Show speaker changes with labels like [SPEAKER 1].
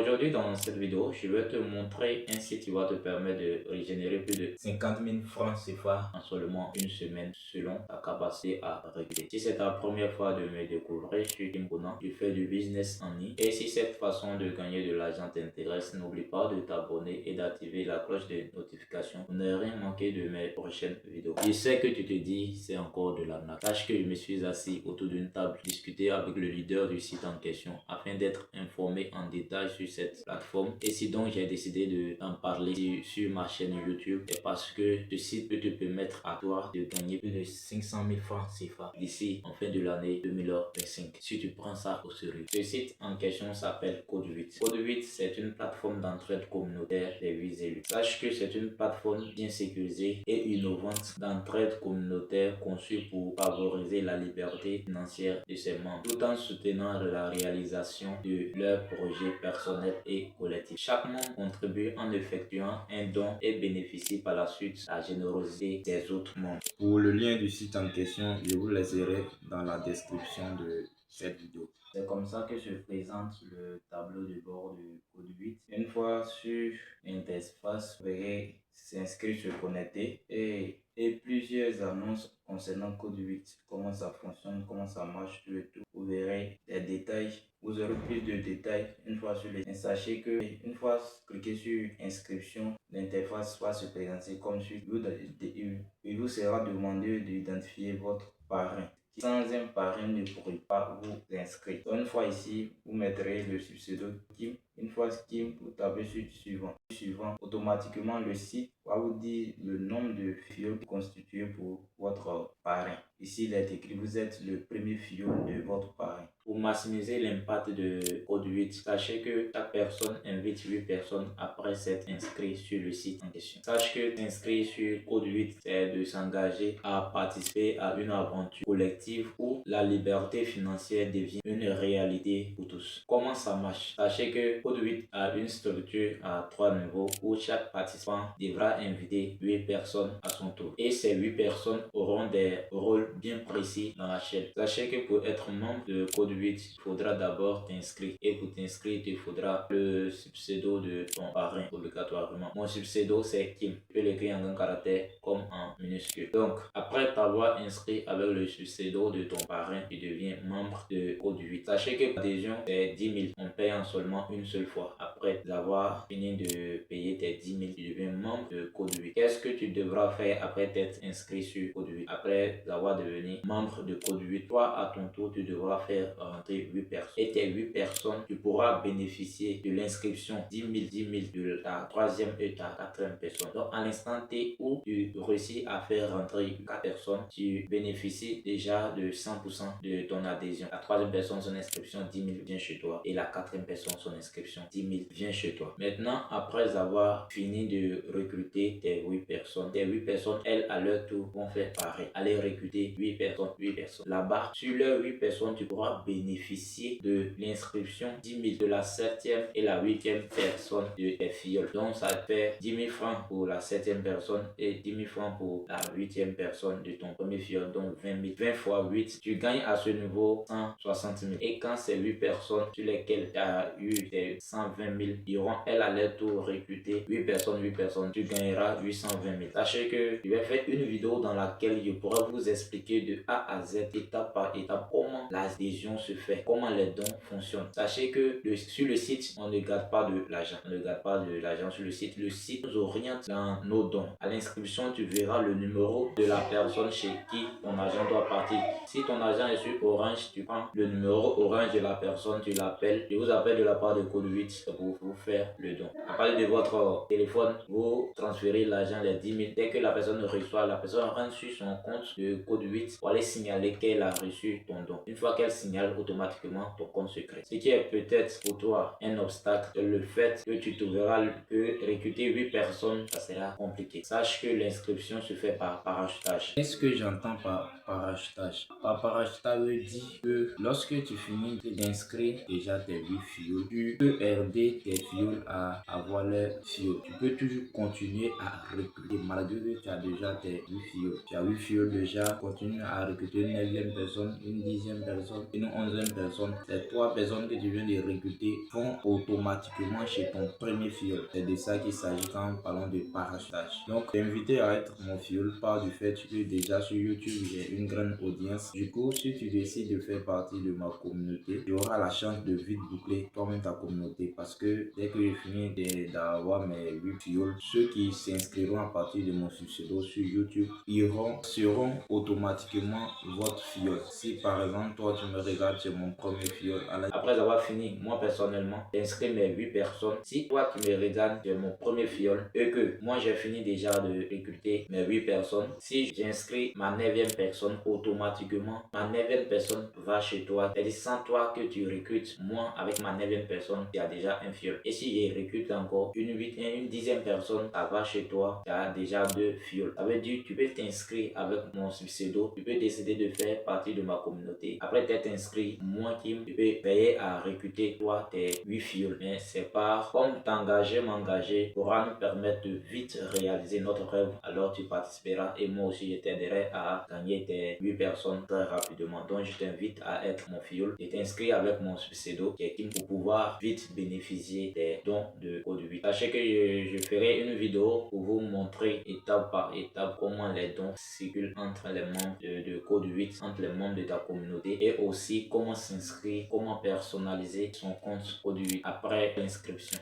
[SPEAKER 1] Aujourd'hui, dans cette vidéo, je vais te montrer un site qui va te permettre de régénérer plus de 50 000 francs CFA en seulement une semaine selon ta capacité à recruter. Si c'est ta première fois de me découvrir, je suis Kim Bonan, je fais du business en ligne. Et si cette façon de gagner de l'argent t'intéresse, n'oublie pas de t'abonner et d'activer la cloche de notification pour ne rien manquer de mes prochaines vidéos. Je sais que tu te dis, c'est encore de l'arnaque. Sache que je me suis assis autour d'une table, discuter avec le leader du site en question afin d'être informé en détail sur cette plateforme. Et si donc j'ai décidé de t'en parler sur ma chaîne YouTube, c'est parce que ce site peut te permettre à toi de gagner plus de 500 000 francs CFA d'ici en fin de l'année 2025 si tu prends ça au sérieux. Ce site en question s'appelle Code 8. Code 8, c'est une plateforme d'entraide communautaire des 8 élus. Sache que c'est une plateforme bien sécurisée et innovante d'entraide communautaire conçue pour favoriser la liberté financière de ses membres tout en soutenant la réalisation de leurs projets personnels et collectifs. Chaque membre contribue en effectuant un don et bénéficie par la suite de la générosité des autres membres. Pour le lien du site en question, je vous laisserai dans la description de cette vidéo. C'est comme ça que se présente le tableau de bord du Code 8. Une fois sur l'interface, vous verrez s'inscrire, se connecter et plusieurs annonces concernant Code 8, comment ça fonctionne, comment ça marche, tout et tout. Vous verrez les détails. Vous aurez plus de détails une fois sur les. Sachez que une fois cliqué sur inscription, l'interface va se présenter comme suit. Il vous sera demandé d'identifier votre parrain. Sans un parrain, ne pourrez pas vous inscrire. Donc, une fois ici, vous mettrez le pseudo Kim. Une fois Kim, vous tapez sur suivant. Automatiquement, le site va vous dire le nombre de fioles constituées pour votre parrain. Ici, il est écrit, vous êtes le premier fiole de votre parrain. Pour maximiser l'impact de Code 8, sachez que chaque personne invite 8 personnes après s'être inscrit sur le site en question. Sache que t'inscrire sur Code 8, c'est de s'engager à participer à une aventure collective où la liberté financière devient une réalité pour tous. Comment ça marche? Sachez que Code 8 a une structure à 3 niveaux où chaque participant devra inviter 8 personnes à son tour. Et ces 8 personnes auront des rôles bien précis dans la chaîne. Sachez que pour être membre de Code 8, il faudra d'abord t'inscrire. Et pour t'inscrire, il faudra le pseudo de ton parrain obligatoirement. Mon pseudo, c'est Kim. Tu peux l'écrire en grand caractère comme en minuscule. Donc, après t'avoir inscrit avec le pseudo de ton parrain, tu deviens membre de Code 8. Sachez que l'adhésion, c'est 10 000. On paye en seulement une seule fois. Après avoir fini de payer tes 10 000, tu deviens membre de Code 8. Qu'est-ce que tu devras faire après t'être inscrit sur Code 8? Après avoir devenu membre de Code 8, toi, à ton tour, tu devras faire rentrer 8 personnes. Et tes 8 personnes, tu pourras bénéficier de l'inscription 10 000 de ta troisième et ta quatrième personne. Donc, à l'instant T où tu réussis à faire rentrer 4 personnes, tu bénéficies déjà de 100% de ton adhésion. La troisième personne, son inscription 10 000 vient chez toi. Et la quatrième personne, son inscription 10 000 vient chez toi. Maintenant, après avoir fini de recruter tes 8 personnes, elles, à leur tour, vont faire pareil. Aller recruter 8 personnes, 8 personnes. Là-bas, sur leurs 8 personnes, tu pourras bénéficier de l'inscription 10 000 de la 7e et la 8e personne de tes fioles. Donc, ça te fait 10 000 francs pour la 7e personne et 10 000 francs pour la 8e personne de ton premier fiole. Donc, 20 000. 20 fois 8, tu gagnes à ce niveau 160 000. Et quand ces 8 personnes sur lesquelles tu as eu tes 120 000 iront, elles, à leur tour recruter 8 personnes, tu gagneras 820 000. Sachez que je vais faire une vidéo dans laquelle je pourrai vous expliquer de A à Z, étape par étape, comment l'adhésion se fait, comment les dons fonctionnent. Sachez que sur le site, on ne garde pas de l'argent. On ne garde pas de l'argent sur le site. Le site nous oriente dans nos dons. À l'inscription, tu verras le numéro de la personne chez qui ton argent doit partir. Si ton argent est sur Orange, tu prends le numéro Orange de la personne, tu l'appelles. Je vous appelle de la part de Code 8 pour vous faire le don. À partir de votre téléphone, vous transférez l'argent, les 10 000. Dès que la personne reçoit, la personne rentre sur son compte de Code 8 pour aller signaler qu'elle a reçu ton don. Une fois qu'elle signale, automatiquement ton compte se crée. Ce qui est peut-être pour toi un obstacle, c'est le fait que tu trouveras que recruter 8 personnes, ça sera compliqué. Sache que l'inscription se fait par parachutage. Qu'est-ce que j'entends par parachutage? Par parachutage veut dire que lorsque tu finis d'inscrire déjà tes 8 fioles, tu peux herder aider tes fioles à avoir leurs fioles. Tu peux toujours continuer à recruter malgré que tu as déjà tes 8 fioles. Tu as 8 fioles déjà, continue à recruter une 9e personne, une 10e personne, une 11e personne. Ces 3 personnes que tu viens de recruter vont automatiquement chez ton premier fiole. C'est de ça qu'il s'agit quand nous parlons de parachutage. Donc, t'inviter à être mon fiole part du fait que déjà sur YouTube, j'ai une grande audience. Du coup, si tu décides de faire partie de ma communauté, tu auras la chance de vite boucler toi-même ta communauté parce que dès que j'ai fini d'avoir mes 8 fioles, ceux qui s'inscriront à partir de mon pseudo sur YouTube seront automatiquement votre fiole. Si par exemple, toi, tu me regardes sur mon premier fiole, après avoir fini, moi personnellement, d'inscrire mes 8 personnes. Si toi qui me regardes sur mon premier fiole et que moi j'ai fini déjà de recruter mes 8 personnes, si j'inscris ma 9e personne, automatiquement, ma 9e personne va chez toi. C'est-à-dire sans toi que tu recrutes, moi avec ma 9e personne, tu as déjà un fiole. Et si je recrute encore une 10e personne, ça va chez toi, tu as déjà 2 fioles. Ça veut dire tu peux t'inscrire avec mon pseudo, tu peux décider de faire partie de ma communauté. Après t'être inscrit, moi Kim, tu peux payer à recruter toi tes 8 fioles. Mais c'est pas comme m'engager pourra nous permettre de vite réaliser notre rêve. Alors tu participeras et moi aussi je t'aiderai à gagner tes 8 personnes très rapidement. Donc je t'invite à être mon fiole et t'inscrire avec mon pseudo qui est Kim pour pouvoir vite bénéficier des dons de Code 8. Sachez que je ferai une vidéo pour vous montrer étape par étape comment les dons circulent entre les membres de Code 8, entre les membres de ta communauté et aussi comment s'inscrire, comment personnaliser son compte Code 8 après l'inscription.